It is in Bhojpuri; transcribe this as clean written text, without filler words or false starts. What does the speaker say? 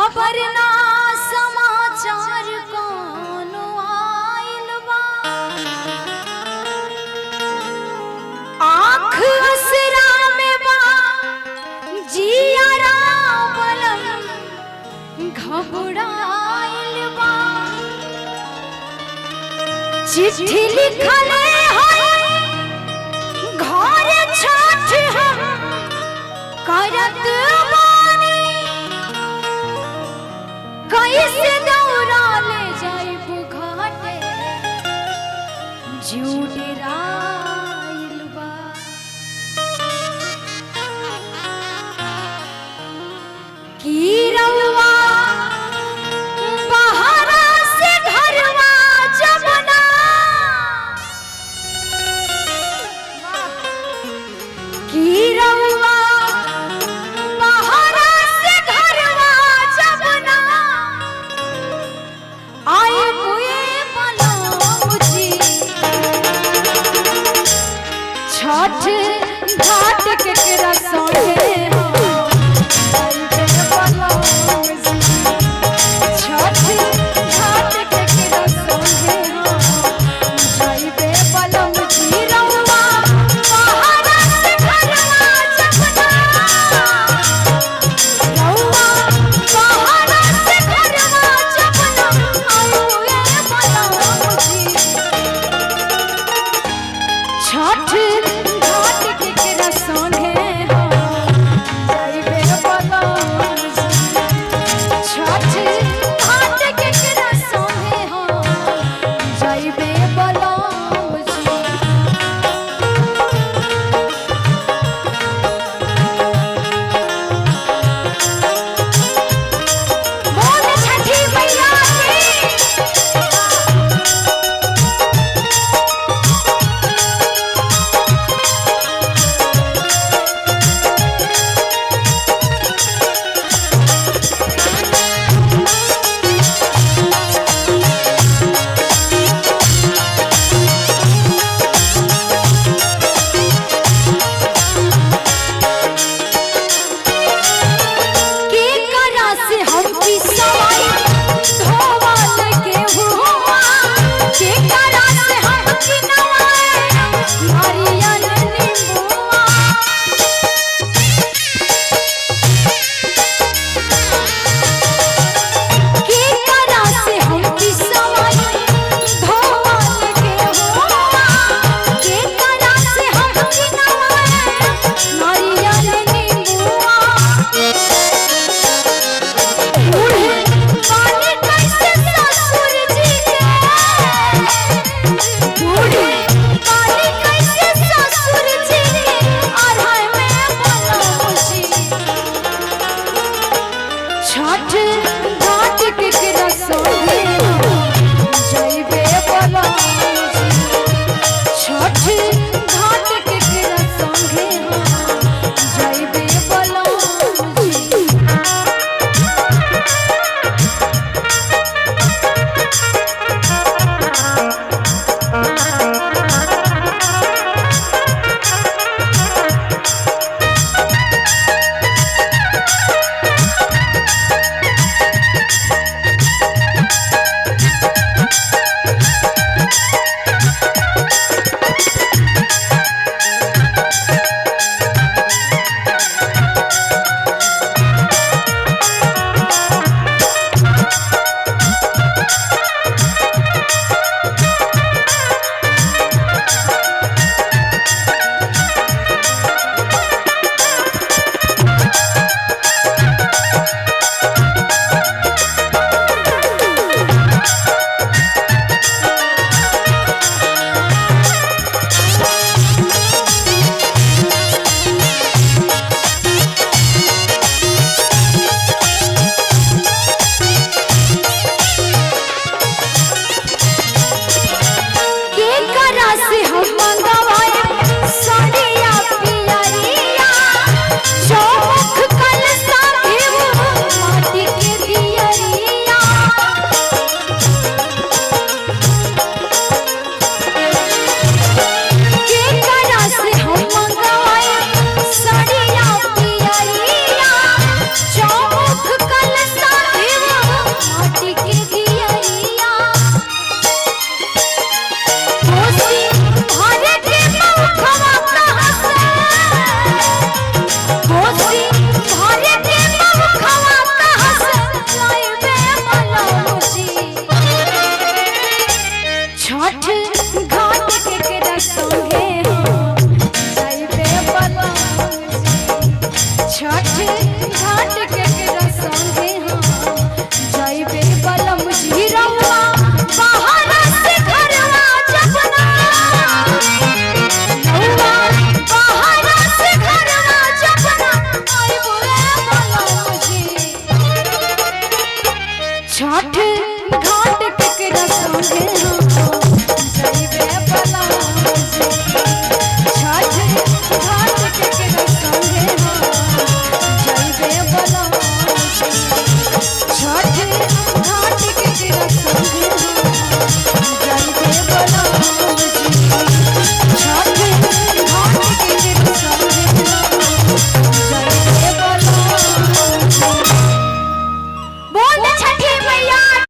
खबर ना समाचार कोनो आइल बा आँख असरा में बा जियारा बलम घबराइल बा चिट्ठी लिखले घर छठ हम करत बानी कैसे दौड़ा ले जाइब घाटे जुड़राइल बा की रउआ बहरा से घरवा जबना की रउआ बहरा से घरवा जबना आए हुए मलौजी छठ घाट के रसोड़े छठ घाट के रसोड़े जाइबे बलौजी छठ घाट के रसोड़े जाइबे बलौजी बोल छठी मैया के करा से हम पिसवाई धोवल के हुआ के करा से हम किनवाए हरियल नींबुआ के करा से हम पिसवाई धोवल के हुआ के करा से हम किनवाए हरियल नींबुआ बूढ़े पानी कैसे ससुर जी के बूढ़े पानी कैसे ससुर जी के अढ़ाई में बलौजी छठ घाट के रसोड़े